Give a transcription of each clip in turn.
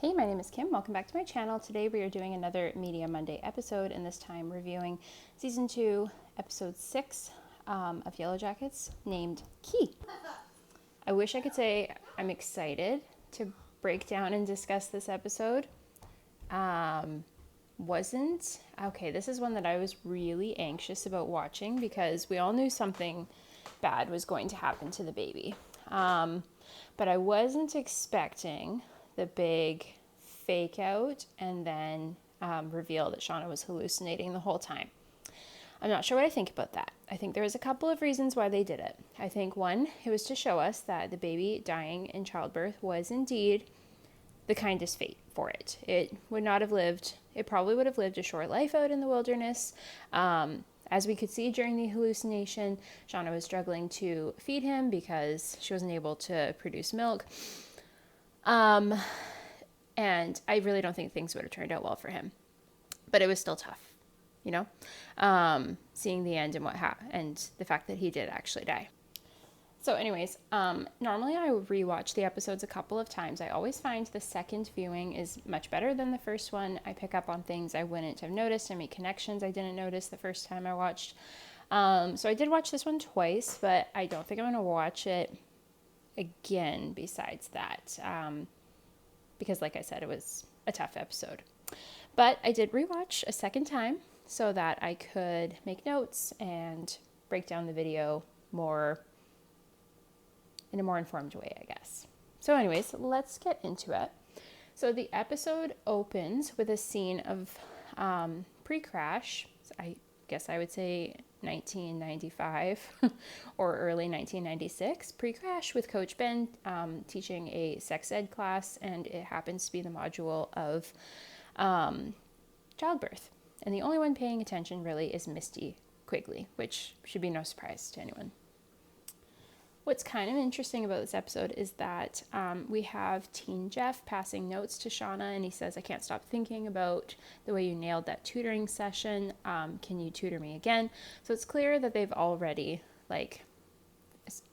Hey, my name is Kim. Welcome back to my channel. Today we are doing another Media Monday episode, and this time reviewing Season 2, Episode 6 of Yellowjackets, named Key. I wish I could say I'm excited to break down and discuss this episode. Wasn't. Okay, this is one that I was really anxious about watching because we all knew something bad was going to happen to the baby. But I wasn't expecting the big fake out and then reveal that Shauna was hallucinating the whole time. I'm not sure what I think about that. I think there was a couple of reasons why they did it. I think one, it was to show us that the baby dying in childbirth was indeed the kindest fate for it. It probably would have lived a short life out in the wilderness. As we could see during the hallucination, Shauna was struggling to feed him because she wasn't able to produce milk. And I really don't think things would have turned out well for him. But it was still tough, seeing the end and the fact that he did actually die. So anyways, normally I rewatch the episodes a couple of times. I always find the second viewing is much better than the first one. I pick up on things I wouldn't have noticed. I make connections I didn't notice the first time I watched. So I did watch this one twice, but I don't think I'm going to watch it again besides that. Because like I said, it was a tough episode. But I did rewatch a second time so that I could make notes and break down the video in a more informed way, I guess. So anyways, let's get into it. So the episode opens with a scene of pre-crash. I guess I would say 1995 or early 1996, pre-crash with Coach Ben teaching a sex ed class, and it happens to be the module of childbirth. And the only one paying attention really is Misty Quigley, which should be no surprise to anyone. What's kind of interesting about this episode is that we have Teen Jeff passing notes to Shauna, and he says, "I can't stop thinking about the way you nailed that tutoring session. Can you tutor me again?" So it's clear that they've already,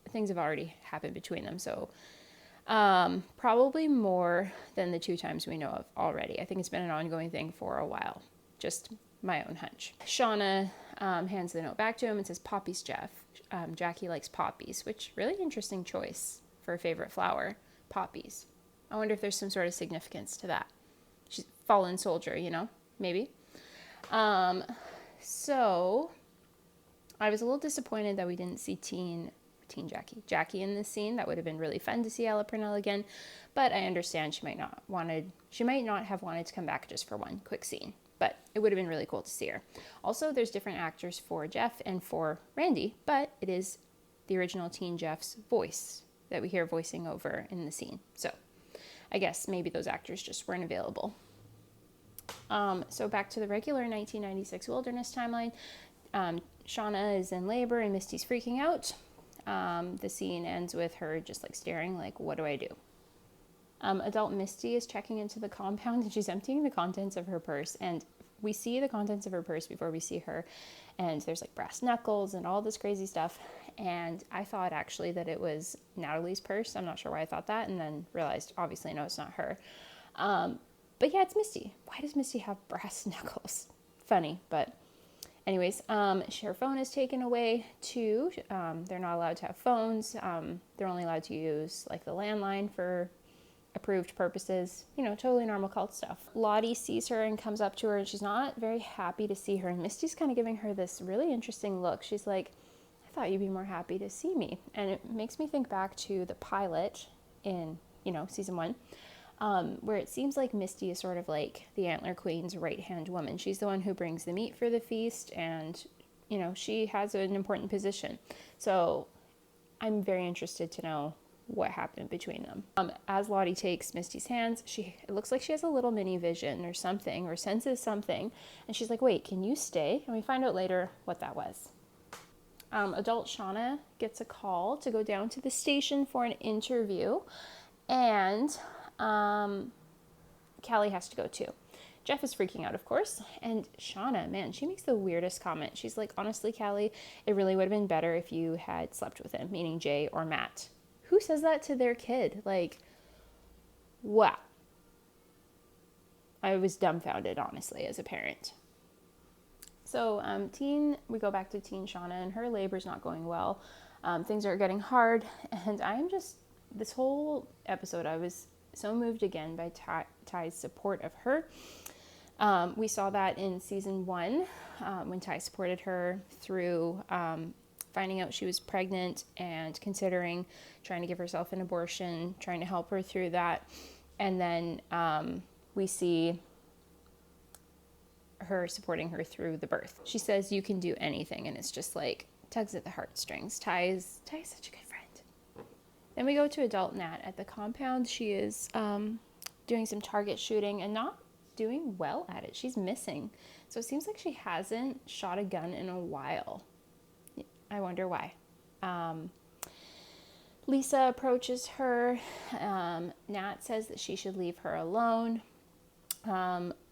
things have already happened between them. So probably more than the 2 times we know of already. I think it's been an ongoing thing for a while. Just my own hunch. Shauna hands the note back to him and says, "Poppies, Jeff. Jackie likes poppies," which really interesting choice for a favorite flower, poppies. I wonder if there's some sort of significance to that. She's a fallen soldier, maybe. So I was a little disappointed that we didn't see teen Jackie in this scene. That would have been really fun to see Ella Purnell again, but I understand she might not have wanted to come back just for one quick scene. But it would have been really cool to see her. Also, there's different actors for Jeff and for Randy, but it is the original Teen Jeff's voice that we hear voicing over in the scene. So I guess maybe those actors just weren't available. So back to the regular 1996 wilderness timeline. Shauna is in labor and Misty's freaking out. The scene ends with her just staring what do I do? Adult Misty is checking into the compound and she's emptying the contents of her purse, and we see the contents of her purse before we see her, and there's brass knuckles and all this crazy stuff, and I thought actually that it was Natalie's purse. I'm not sure why I thought that, and then realized obviously no, it's not her. But yeah, it's Misty. Why does Misty have brass knuckles? Funny, but anyways, her phone is taken away too. They're not allowed to have phones. They're only allowed to use the landline for approved purposes, totally normal cult stuff. Lottie sees her and comes up to her, and she's not very happy to see her, and Misty's kind of giving her this really interesting look. She's like, "I thought you'd be more happy to see me." And it makes me think back to the pilot in, season 1, where it seems like Misty is sort of like the Antler Queen's right-hand woman. She's the one who brings the meat for the feast, and, she has an important position. So I'm very interested to know what happened between them. As Lottie takes Misty's hands, it looks like she has a little mini vision or something, or senses something, and she's like, "Wait, can you stay?" And we find out later what that was. Adult Shauna gets a call to go down to the station for an interview, and Callie has to go too. Jeff is freaking out, of course, and Shauna, man, she makes the weirdest comment. She's like, "Honestly, Callie, it really would have been better if you had slept with him," meaning Jay or Matt. Who says that to their kid? Wow. I was dumbfounded, honestly, as a parent. So we go back to teen Shauna, and her labor's not going well. Things are getting hard, and this whole episode, I was so moved again by Ty's support of her. We saw that in season 1, when Ty supported her through finding out she was pregnant and considering trying to give herself an abortion, trying to help her through that. And then we see her supporting her through the birth. She says, "You can do anything," and it's just like tugs at the heartstrings. Ty is such a good friend. Then we go to adult Nat at the compound. She is doing some target shooting and not doing well at it. She's missing. So it seems like she hasn't shot a gun in a while. I wonder why. Lisa approaches her. Nat says that she should leave her alone.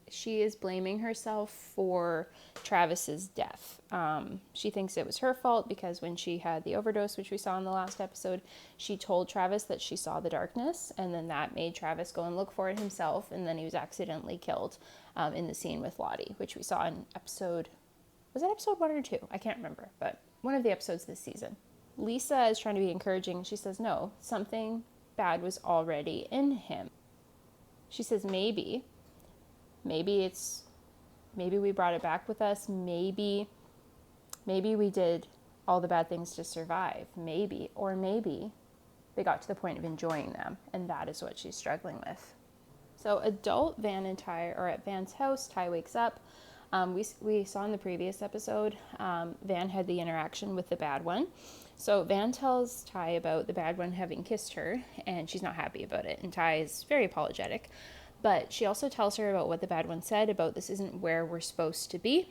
She is blaming herself for Travis's death. She thinks it was her fault because when she had the overdose, which we saw in the last episode, she told Travis that she saw the darkness, and then that made Travis go and look for it himself, and then he was accidentally killed in the scene with Lottie, which we saw in episode 1 or 2? I can't remember, but one of the episodes this season. Lisa is trying to be encouraging. She says, no, something bad was already in him. She says, maybe we brought it back with us. Maybe we did all the bad things to survive. Maybe they got to the point of enjoying them, and that is what she's struggling with. So adult Van and Ty are at Van's house. Ty wakes up. We saw in the previous episode, Van had the interaction with the bad one. So Van tells Ty about the bad one having kissed her, and she's not happy about it. And Ty is very apologetic. But she also tells her about what the bad one said about this isn't where we're supposed to be.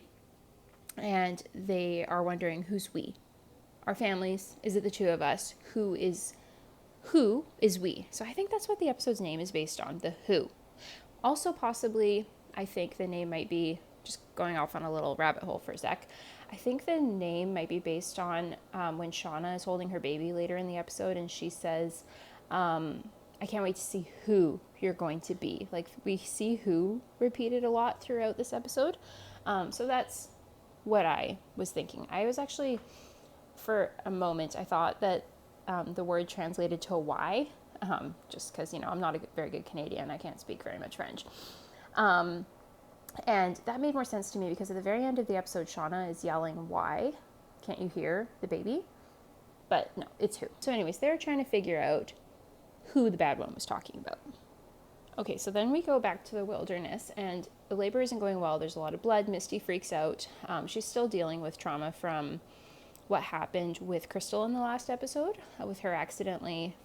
And they are wondering, who's we? Our families? Is it the two of us? Who is we? So I think that's what the episode's name is based on, the who. Also possibly, I think the name might be, just going off on a little rabbit hole for a sec, I think the name might be based on when Shauna is holding her baby later in the episode and she says, I can't wait to see who you're going to be. Like, we see who repeated a lot throughout this episode. So that's what I was thinking. I was actually, for a moment, I thought that the word translated to why, just because, I'm not a very good Canadian. I can't speak very much French. And that made more sense to me because at the very end of the episode, Shauna is yelling, why? Can't you hear the baby? But no, it's who. So anyways, they're trying to figure out who the bad one was talking about. Okay, so then we go back to the wilderness and the labor isn't going well. There's a lot of blood. Misty freaks out. She's still dealing with trauma from what happened with Crystal in the last episode, with her accidentally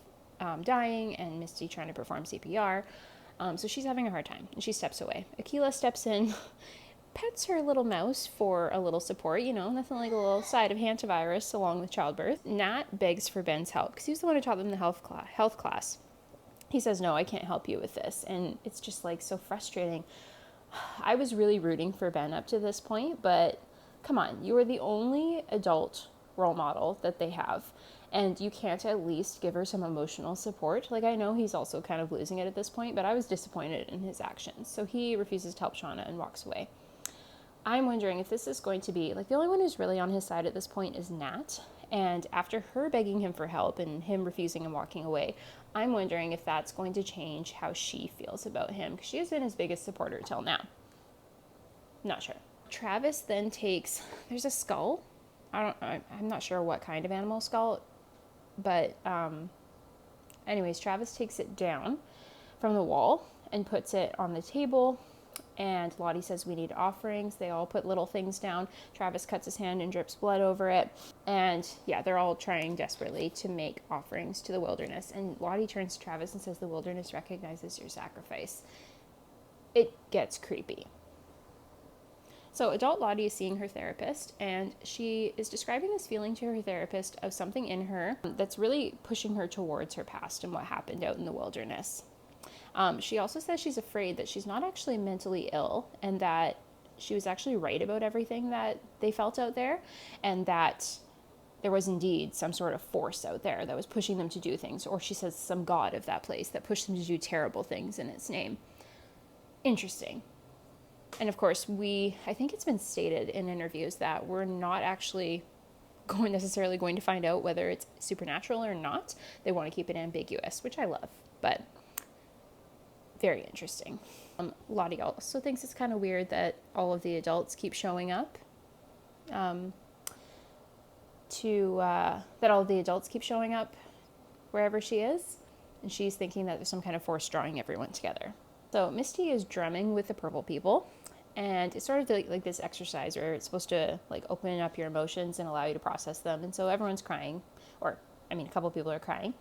dying and Misty trying to perform CPR. So she's having a hard time and she steps away. Akila steps in, pets her little mouse for a little support, nothing like a little side of hantavirus along with childbirth. Nat begs for Ben's help because he was the one who taught them the health class. He says, no, I can't help you with this. And it's just like so frustrating. I was really rooting for Ben up to this point, but come on, you are the only adult role model that they have. And you can't at least give her some emotional support. Like, I know he's also kind of losing it at this point, but I was disappointed in his actions. So he refuses to help Shauna and walks away. I'm wondering if this is going to be, like, the only one who's really on his side at this point is Nat. And after her begging him for help and him refusing and walking away, I'm wondering if that's going to change how she feels about him, because she has been his biggest supporter till now. Not sure. Travis then takes, there's a skull. I'm not sure what kind of animal skull, but anyways, Travis takes it down from the wall and puts it on the table. And Lottie says, we need offerings. They all put little things down. Travis cuts his hand and drips blood over it. And yeah, they're all trying desperately to make offerings to the wilderness. And Lottie turns to Travis and says, the wilderness recognizes your sacrifice. It gets creepy. So adult Lottie is seeing her therapist, and she is describing this feeling to her therapist of something in her that's really pushing her towards her past and what happened out in the wilderness. She also says she's afraid that she's not actually mentally ill and that she was actually right about everything that they felt out there, and that there was indeed some sort of force out there that was pushing them to do things, or she says some god of that place that pushed them to do terrible things in its name. interesting. And of course, I think it's been stated in interviews that we're not actually necessarily going to find out whether it's supernatural or not. They want to keep it ambiguous, which I love, but very interesting. Lottie also thinks it's kind of weird that all of the adults keep showing up. That all the adults keep showing up wherever she is, and she's thinking that there's some kind of force drawing everyone together. So Misty is drumming with the purple people, and it's sort of like this exercise where it's supposed to like open up your emotions and allow you to process them. And so everyone's crying, or I mean, a couple people are crying.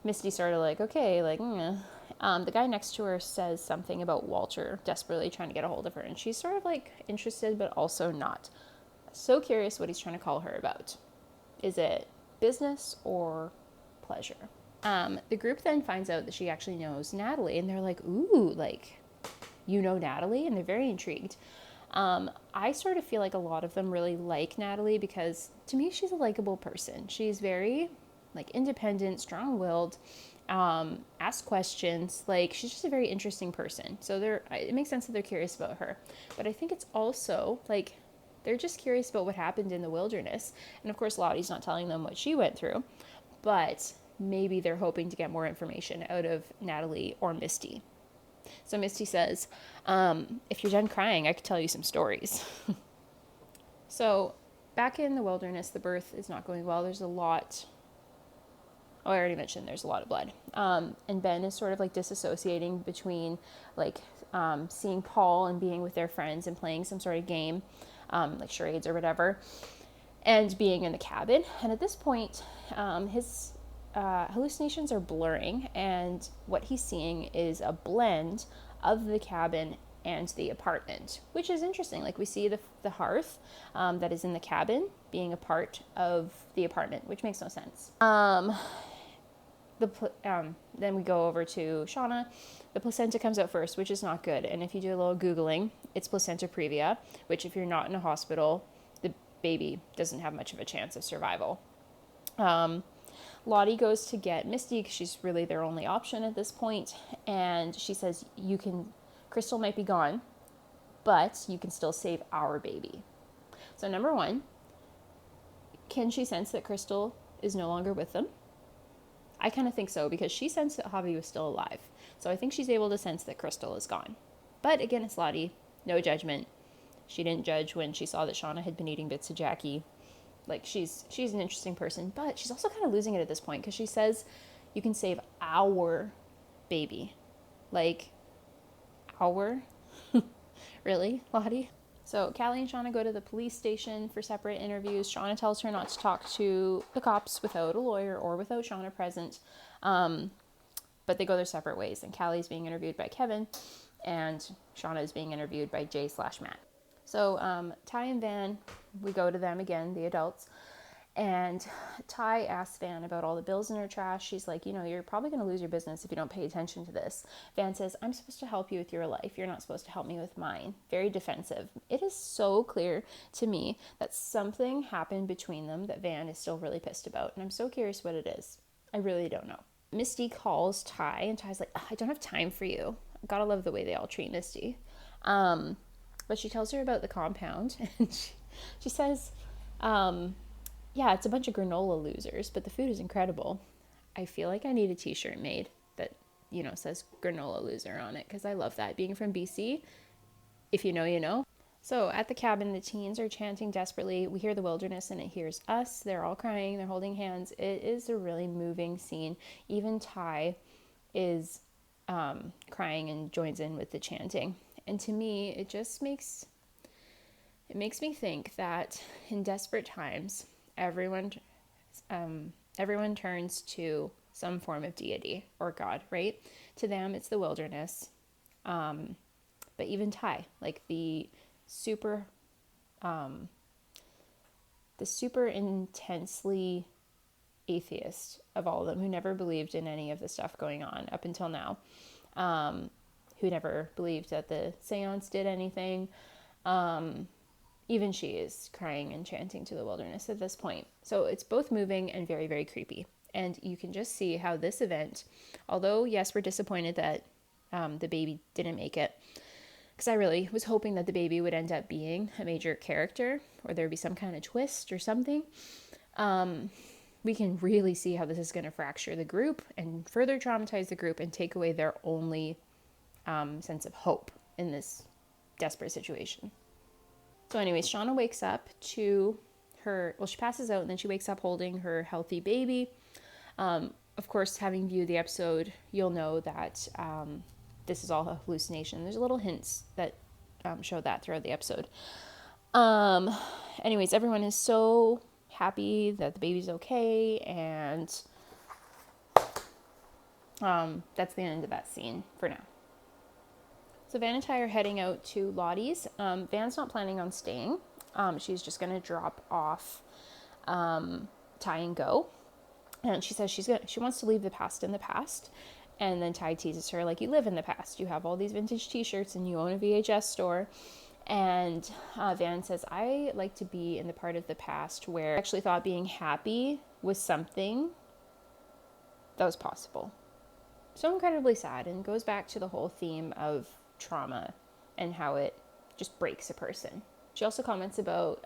Misty's sort of like, okay, like, the guy next to her says something about Walter desperately trying to get a hold of her, and she's sort of like interested, but also not. So curious what he's trying to call her about. Is it business or pleasure? The group then finds out that she actually knows Natalie, and they're like, ooh, like, you know Natalie? And they're very intrigued. I sort of feel like a lot of them really like Natalie because to me, she's a likable person. She's very like independent, strong-willed, ask questions. Like, she's just a very interesting person. So it makes sense that they're curious about her. But I think it's also like they're just curious about what happened in the wilderness. And of course, Lottie's not telling them what she went through, but maybe they're hoping to get more information out of Natalie or Misty. So Misty says, if you're done crying, I could tell you some stories. So back in the wilderness, the birth is not going well. There's a lot. Oh, I already mentioned there's a lot of blood. And Ben is sort of like disassociating between like seeing Paul and being with their friends and playing some sort of game, like charades or whatever, and being in the cabin. And at this point, his hallucinations are blurring, and what he's seeing is a blend of the cabin and the apartment, which is interesting. Like, we see the hearth that is in the cabin being a part of the apartment, which makes no sense. Then we go over to Shauna. The placenta comes out first, which is not good. And if you do a little Googling, it's placenta previa, which if you're not in a hospital, the baby doesn't have much of a chance of survival. Lottie goes to get Misty because she's really their only option at this point. And she says, Crystal might be gone, but you can still save our baby. So number one, can she sense that Crystal is no longer with them? I kind of think so, because she sensed that Javi was still alive. So I think she's able to sense that Crystal is gone. But again, it's Lottie. No judgment. She didn't judge when she saw that Shauna had been eating bits of Jackie. Like, she's an interesting person, but she's also kind of losing it at this point, because she says, you can save our baby. Like, our? Really, Lottie? So Callie and Shauna go to the police station for separate interviews. Shauna tells her not to talk to the cops without a lawyer or without Shauna present. But they go their separate ways. And Callie's being interviewed by Kevin, and Shauna is being interviewed by Jay/Matt. So Ty and Van, we go to them again, the adults. And Ty asks Van about all the bills in her trash. She's like, you're probably going to lose your business if you don't pay attention to this. Van says, I'm supposed to help you with your life. You're not supposed to help me with mine. Very defensive. It is so clear to me that something happened between them that Van is still really pissed about. And I'm so curious what it is. I really don't know. Misty calls Ty, and Ty's like, I don't have time for you. I gotta love the way they all treat Misty. But she tells her about the compound, and she says, yeah, it's a bunch of granola losers, but the food is incredible. I feel like I need a t-shirt made that, says granola loser on it, because I love that. Being from BC, if you know, you know. So at the cabin, the teens are chanting desperately. We hear the wilderness, and it hears us. They're all crying. They're holding hands. It is a really moving scene. Even Ty is crying and joins in with the chanting. And to me, it makes me think that in desperate times, everyone turns to some form of deity or God, right? To them, it's the wilderness. But even Ty, like the super intensely atheist of all of them, who never believed in any of the stuff going on up until now, who never believed that the seance did anything, even she is crying and chanting to the wilderness at this point. So it's both moving and very, very creepy. And you can just see how this event, although, yes, we're disappointed that the baby didn't make it, because I really was hoping that the baby would end up being a major character, or there'd be some kind of twist or something. We can really see how this is going to fracture the group and further traumatize the group and take away their only sense of hope in this desperate situation. So anyways, Shauna wakes up to she passes out and then she wakes up holding her healthy baby. Of course, having viewed the episode, you'll know that this is all a hallucination. There's little hints that show that throughout the episode. Anyways, everyone is so happy that the baby's okay, and that's the end of that scene for now. So Van and Ty are heading out to Lottie's. Van's not planning on staying. She's just going to drop off Ty and go. And she says she wants to leave the past in the past. And then Ty teases her, like, you live in the past. You have all these vintage t-shirts and you own a VHS store. And Van says, I like to be in the part of the past where I actually thought being happy was something that was possible. So incredibly sad, and goes back to the whole theme of trauma and how it just breaks a person. She also comments about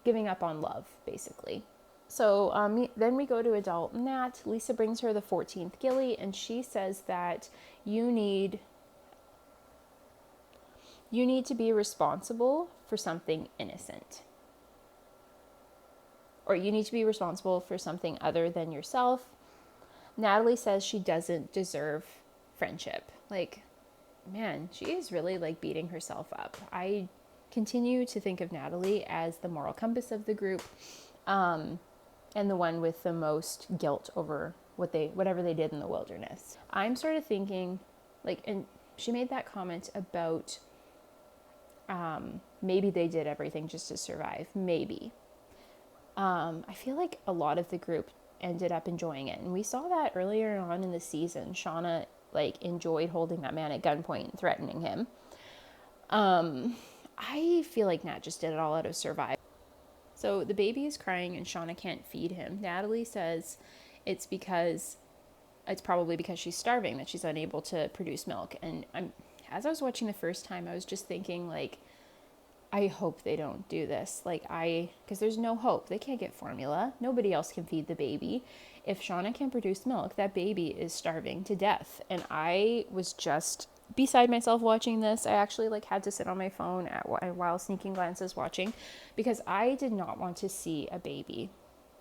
giving up on love, basically. So then we go to adult Nat. Lisa brings her the 14th Gilly, and she says that you need to be responsible for something innocent. Or you need to be responsible for something other than yourself. Natalie says she doesn't deserve friendship. Like, man, she is really like beating herself up. I continue to think of Natalie as the moral compass of the group, and the one with the most guilt over whatever they did in the wilderness. I'm sort of thinking, like, and she made that comment about maybe they did everything just to survive. Maybe. I feel like a lot of the group ended up enjoying it, and we saw that earlier on in the season. Shauna like enjoyed holding that man at gunpoint and threatening him. I feel like Nat just did it all out of survival. So the baby is crying and Shauna can't feed him. Natalie says it's probably because she's starving that she's unable to produce milk. And as I was watching the first time, I was just thinking, like, I hope they don't do this. Like, because there's no hope. They can't get formula. Nobody else can feed the baby. If Shauna can't produce milk, that baby is starving to death. And I was just beside myself watching this. I actually had to sit on my phone while sneaking glances watching, because I did not want to see a baby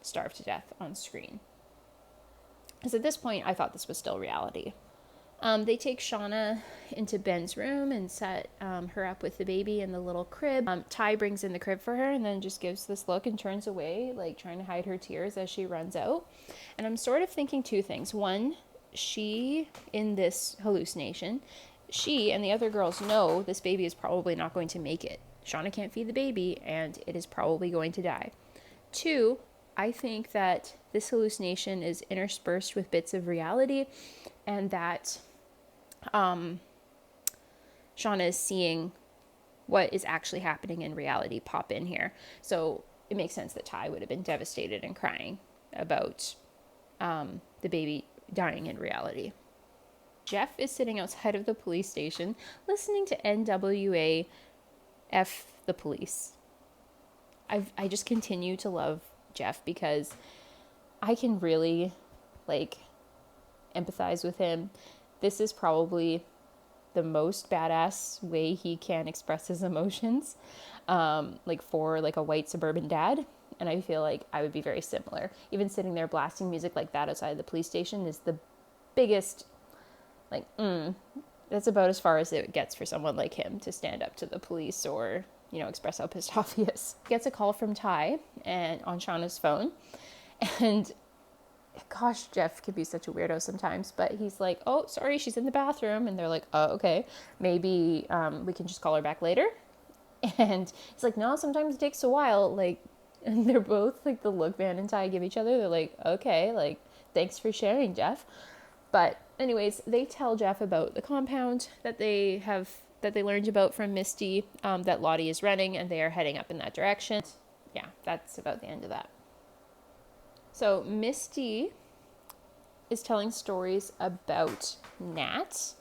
starve to death on screen. Because at this point, I thought this was still reality. They take Shauna into Ben's room and set her up with the baby in the little crib. Ty brings in the crib for her and then just gives this look and turns away, like trying to hide her tears as she runs out. And I'm sort of thinking two things. One, in this hallucination, she and the other girls know this baby is probably not going to make it. Shauna can't feed the baby and it is probably going to die. Two, I think that this hallucination is interspersed with bits of reality, and that Shauna is seeing what is actually happening in reality pop in here. So it makes sense that Ty would have been devastated and crying about the baby dying in reality. Jeff is sitting outside of the police station listening to NWA F the police. I just continue to love Jeff because I can really empathize with him. This is probably the most badass way he can express his emotions, for a white suburban dad. And I feel like I would be very similar. Even sitting there blasting music like that outside the police station is the biggest, that's about as far as it gets for someone like him to stand up to the police or, express how pissed off he is. Gets a call from Ty and on Shauna's phone. And gosh, Jeff can be such a weirdo sometimes, but he's like, oh, sorry, she's in the bathroom. And they're like, oh, okay, maybe we can just call her back later. And he's like, no, sometimes it takes a while. And they're both the look Van and Ty give each other. They're like, okay, thanks for sharing, Jeff. But anyways, they tell Jeff about the compound that they learned about from Misty, that Lottie is running, and they are heading up in that direction. Yeah, that's about the end of that. So Misty is telling stories about Nat.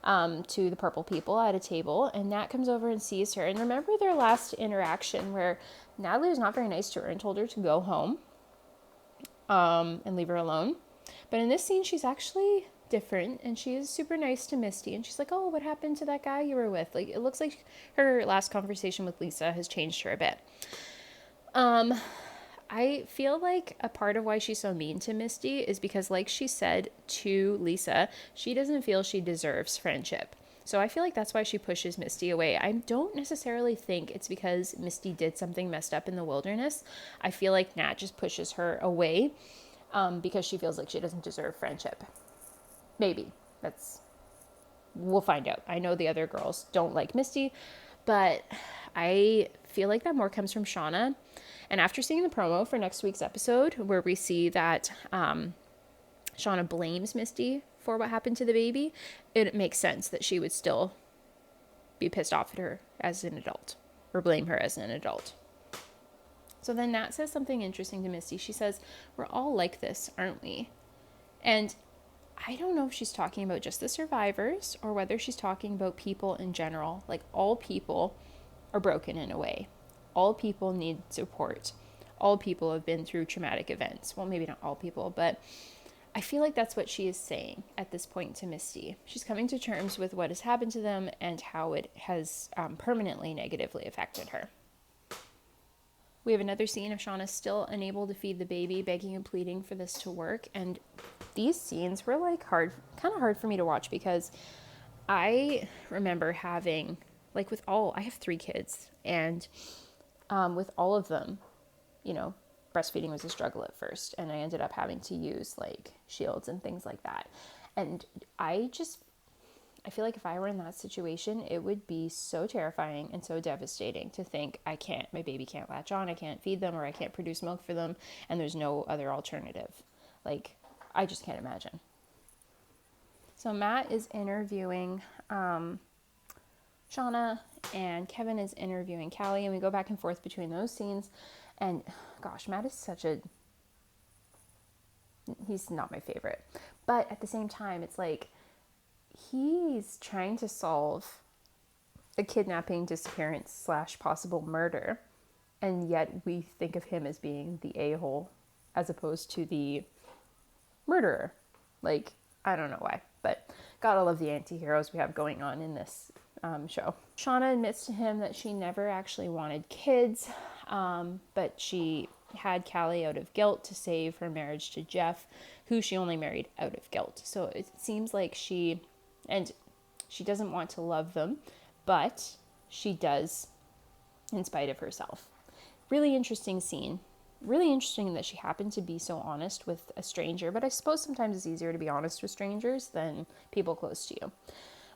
to the purple people at a table, and Nat comes over and sees her. And remember their last interaction where Natalie was not very nice to her and told her to go home and leave her alone. But in this scene, she's actually different, and she is super nice to Misty, and she's like, oh, what happened to that guy you were with? Like, it looks like her last conversation with Lisa has changed her a bit. I feel like a part of why she's so mean to Misty is because, like she said to Lisa, she doesn't feel she deserves friendship. So I feel like that's why she pushes Misty away. I don't necessarily think it's because Misty did something messed up in the wilderness. I feel like Nat just pushes her away because she feels like she doesn't deserve friendship. Maybe. We'll find out. I know the other girls don't like Misty, but I feel like that more comes from Shauna. And after seeing the promo for next week's episode, where we see that Shauna blames Misty for what happened to the baby, it makes sense that she would still be pissed off at her as an adult, or blame her as an adult. So then Nat says something interesting to Misty. She says, we're all like this, aren't we? And I don't know if she's talking about just the survivors or whether she's talking about people in general. Like, all people are broken in a way. All people need support. All people have been through traumatic events. Well, maybe not all people, but I feel like that's what she is saying at this point to Misty. She's coming to terms with what has happened to them and how it has permanently negatively affected her. We have another scene of Shauna still unable to feed the baby, begging and pleading for this to work. And these scenes were like kind of hard for me to watch, because I remember having, like, I have 3 kids, and with all of them, breastfeeding was a struggle at first, and I ended up having to use like shields and things like that. And I feel like if I were in that situation, it would be so terrifying and so devastating to think my baby can't latch on, I can't feed them, or I can't produce milk for them, and there's no other alternative. Like, I just can't imagine. So Matt is interviewing Shauna, and Kevin is interviewing Callie, and we go back and forth between those scenes. And gosh, Matt is he's not my favorite. But at the same time, it's like, he's trying to solve a kidnapping, disappearance / possible murder, and yet we think of him as being the a-hole as opposed to the murderer. Like, I don't know why, but gotta love the anti-heroes we have going on in this show. Shauna admits to him that she never actually wanted kids, but she had Callie out of guilt to save her marriage to Jeff, who she only married out of guilt. So it seems like she doesn't want to love them, but she does in spite of herself. Really interesting scene. Really interesting that she happened to be so honest with a stranger, but I suppose sometimes it's easier to be honest with strangers than people close to you.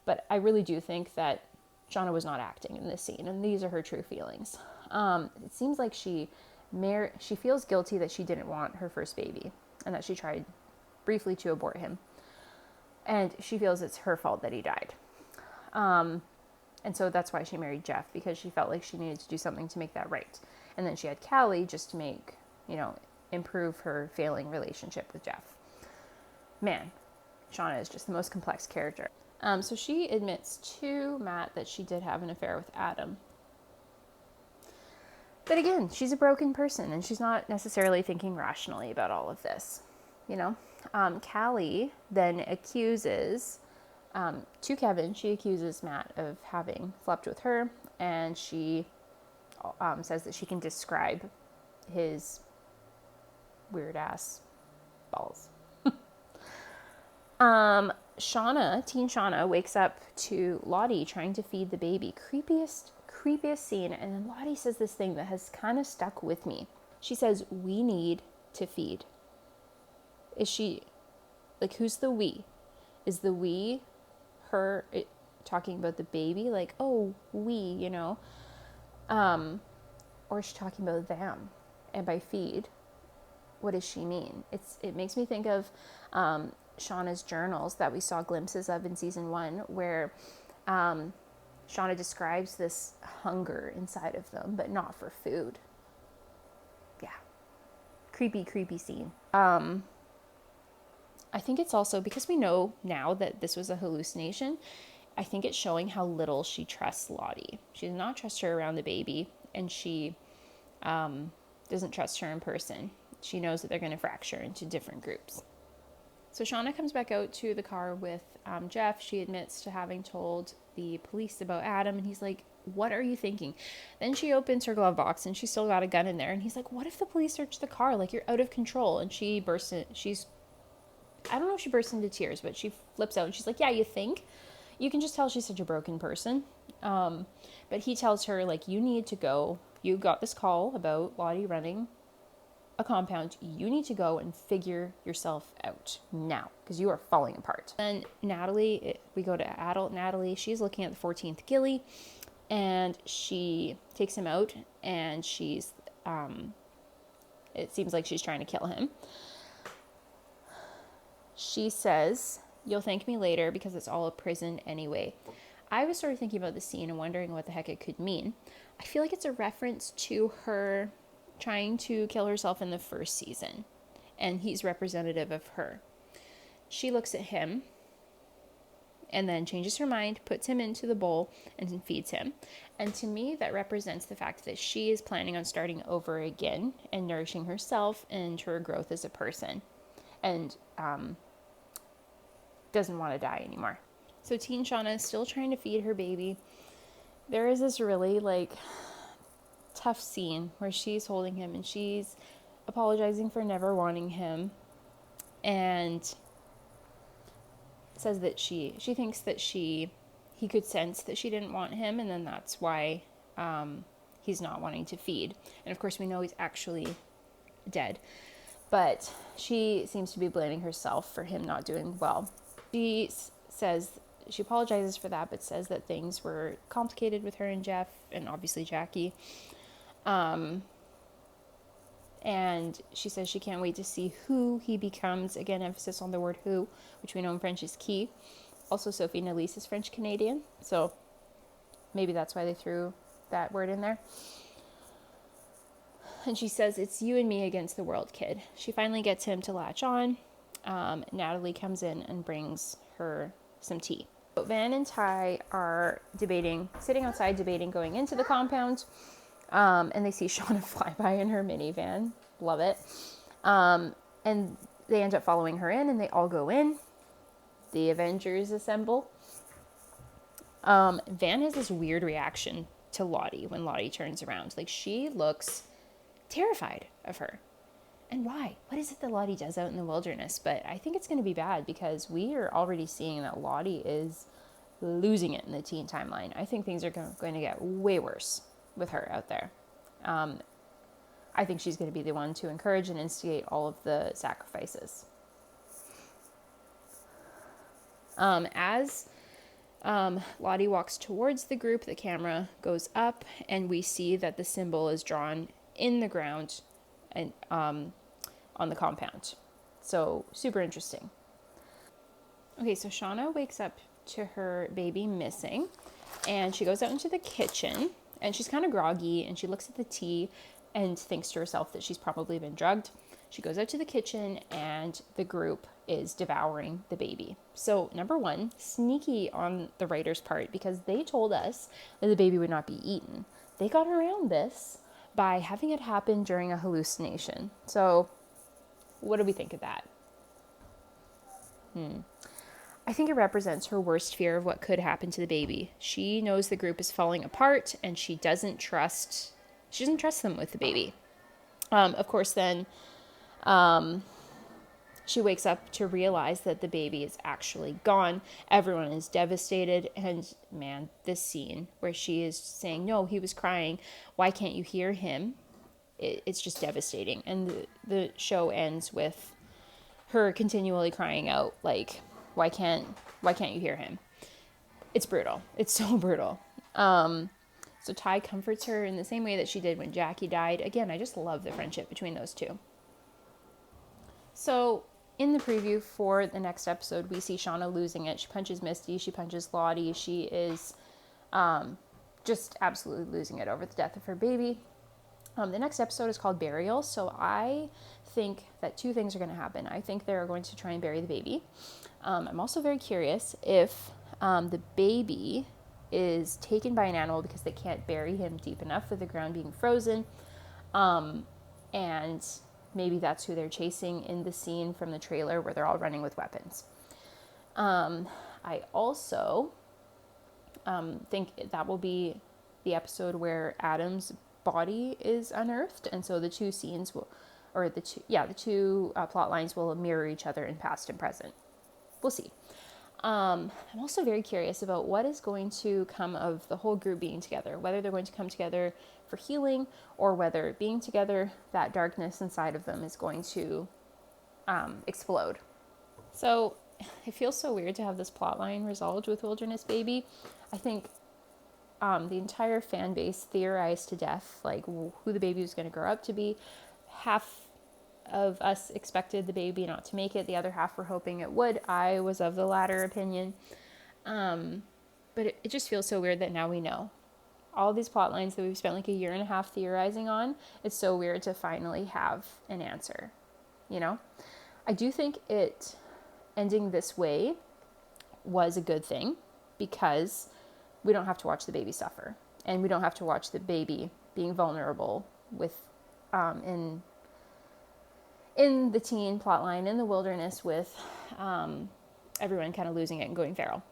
But I really do think that Shauna was not acting in this scene, and these are her true feelings. It seems like she feels guilty that she didn't want her first baby, and that she tried briefly to abort him. And she feels it's her fault that he died. And so that's why she married Jeff, because she felt like she needed to do something to make that right. And then she had Callie just to make, improve her failing relationship with Jeff. Man, Shauna is just the most complex character. So she admits to Matt that she did have an affair with Adam. But again, she's a broken person, and she's not necessarily thinking rationally about all of this, Callie then accuses, to Kevin, she accuses Matt of having slept with her, and she says that she can describe his weird-ass balls. Teen Shauna wakes up to Lottie trying to feed the baby. Creepiest scene. And then Lottie says this thing that has kind of stuck with me. She says, we need to feed. Is she, like, who's the we? Is the we her talking about the baby? Like, oh, we, or is she talking about them? And by feed, what does she mean? It makes me think of Shauna's journals that we saw glimpses of in season 1, where Shauna describes this hunger inside of them, but not for food. Yeah. Creepy scene. I think it's also because we know now that this was a hallucination, I think it's showing how little she trusts Lottie. She does not trust her around the baby, and she doesn't trust her in person. She knows that they're going to fracture into different groups. So Shauna comes back out to the car with Jeff. She admits to having told the police about Adam, and he's like, what are you thinking? Then she opens her glove box, and she's still got a gun in there, and he's like, what if the police search the car? Like, you're out of control. And she bursts in, I don't know if she bursts into tears, but she flips out, and she's like, yeah, you think? You can just tell she's such a broken person. But he tells her, like, you need to go. You got this call about Lottie running a compound. You need to go and figure yourself out now, because you are falling apart. Then Natalie, we go to adult Natalie. She's looking at the 14th ghillie, and she takes him out, and she's, it seems like she's trying to kill him. She says, you'll thank me later because it's all a prison anyway. I was sort of thinking about the scene and wondering what the heck it could mean. I feel like it's a reference to her trying to kill herself in the first season, and he's representative of her. She looks at him and then changes her mind, puts him into the bowl, and feeds him. And to me, that represents the fact that she is planning on starting over again and nourishing herself and her growth as a person, and doesn't want to die anymore. So teen Shauna is still trying to feed her baby. There is this really, like, tough scene where she's holding him and she's apologizing for never wanting him, and says that she thinks that he could sense that she didn't want him, and then that's why he's not wanting to feed. And of course we know he's actually dead, but she seems to be blaming herself for him not doing well. She says she apologizes for that, but says that things were complicated with her and Jeff, and obviously Jackie. And she says she can't wait to see who he becomes. Again, emphasis on the word who, which we know in French is qui. Also, Sophie Nélisse is French-Canadian, so maybe that's why they threw that word in there. And she says, it's you and me against the world, kid. She finally gets him to latch on. Natalie comes in and brings her some tea. So Van and Ty are sitting outside debating going into the compound. And they see Shauna fly by in her minivan. Love it. And they end up following her in, and they all go in. The Avengers assemble. Van has this weird reaction to Lottie when Lottie turns around. Like, she looks terrified of her. And why? What is it that Lottie does out in the wilderness? But I think it's going to be bad, because we are already seeing that Lottie is losing it in the teen timeline. I think things are going to get way worse with her out there. I think she's going to be the one to encourage and instigate all of the sacrifices. As Lottie walks towards the group, the camera goes up, and we see that the symbol is drawn in the ground and on the compound. So super interesting. Okay, so Shauna wakes up to her baby missing, and she goes out into the kitchen, and she's kind of groggy, and she looks at the tea and thinks to herself that she's probably been drugged. She goes out to the kitchen, and the group is devouring the baby. So number one, sneaky on the writer's part, because they told us that the baby would not be eaten. They got around this by having it happen during a hallucination. So what do we think of that? I think it represents her worst fear of what could happen to the baby. She knows the group is falling apart, and she doesn't trust them with the baby. Of course, then she wakes up to realize that the baby is actually gone. Everyone is devastated. And man, this scene where she is saying, no, he was crying. Why can't you hear him? It's just devastating. And the show ends with her continually crying out, like, why can't you hear him? It's brutal. It's so brutal. So Ty comforts her in the same way that she did when Jackie died. Again, I just love the friendship between those two. So in the preview for the next episode, we see Shauna losing it. She punches Misty. She punches Lottie. She is just absolutely losing it over the death of her baby. The next episode is called Burial. So I think that two things are going to happen. I think they're going to try and bury the baby. I'm also very curious if The baby is taken by an animal because they can't bury him deep enough with the ground being frozen. And maybe that's who they're chasing in the scene from the trailer where they're all running with weapons. I also think that will be the episode where Adam's body is unearthed, and so the two scenes will, or the two plot lines will mirror each other in past and present. We'll see. I'm also very curious about what is going to come of the whole group being together, whether they're going to come together for healing or whether being together, that darkness inside of them is going to explode. So it feels so weird to have this plot line resolved with Wilderness Baby. I think the entire fan base theorized to death, like who the baby was going to grow up to be. Half of us expected the baby not to make it. The other half were hoping it would. I was of the latter opinion. But it just feels so weird that now we know. All these plot lines that we've spent like a year and a half theorizing on, it's so weird to finally have an answer, you know? I do think it ending this way was a good thing because we don't have to watch the baby suffer, and we don't have to watch the baby being vulnerable with in the teen plotline in the wilderness with everyone kind of losing it and going feral.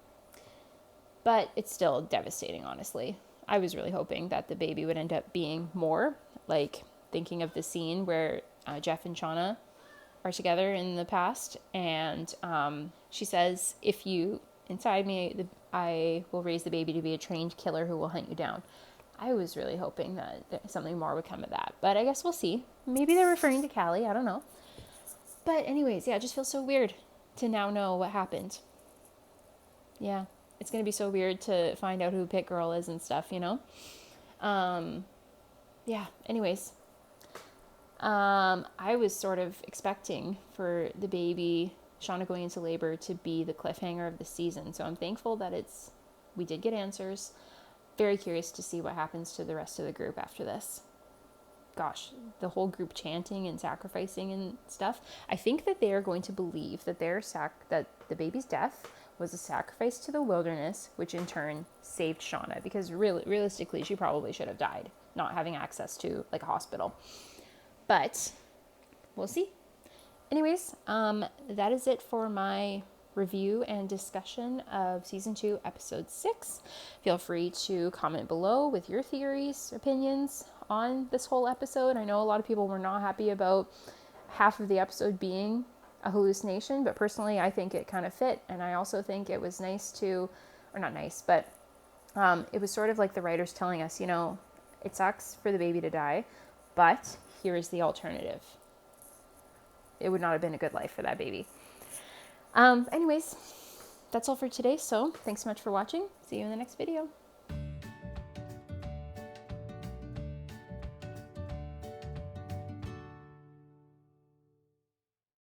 But it's still devastating, honestly. I was really hoping that the baby would end up being more, like thinking of the scene where Jeff and Shauna are together in the past, and she says, if you inside me, I will raise the baby to be a trained killer who will hunt you down. I was really hoping that something more would come of that, but I guess we'll see. Maybe they're referring to Callie, I don't know. But anyways, yeah, it just feels so weird to now know what happened. Yeah, it's going to be so weird to find out who Pit Girl is and stuff, you know? Yeah, anyways. I was sort of expecting for the baby, Shauna going into labor, to be the cliffhanger of the season. So I'm thankful that we did get answers. Very curious to see what happens to the rest of the group after this. Gosh, the whole group chanting and sacrificing and stuff. I think that they are going to believe that that the baby's death was a sacrifice to the wilderness, which in turn saved Shauna, because realistically, she probably should have died, not having access to like a hospital. But we'll see. Anyways, that is it for my review and discussion of season 2, episode 6. Feel free to comment below with your theories, opinions on this whole episode. I know a lot of people were not happy about half of the episode being a hallucination, but personally I think it kind of fit, and I also think it was nice to, or not nice, but it was sort of like the writers telling us, you know, it sucks for the baby to die, but here is the alternative. It would not have been a good life for that baby. Anyways, that's all for today, so thanks so much for watching. See you in the next video.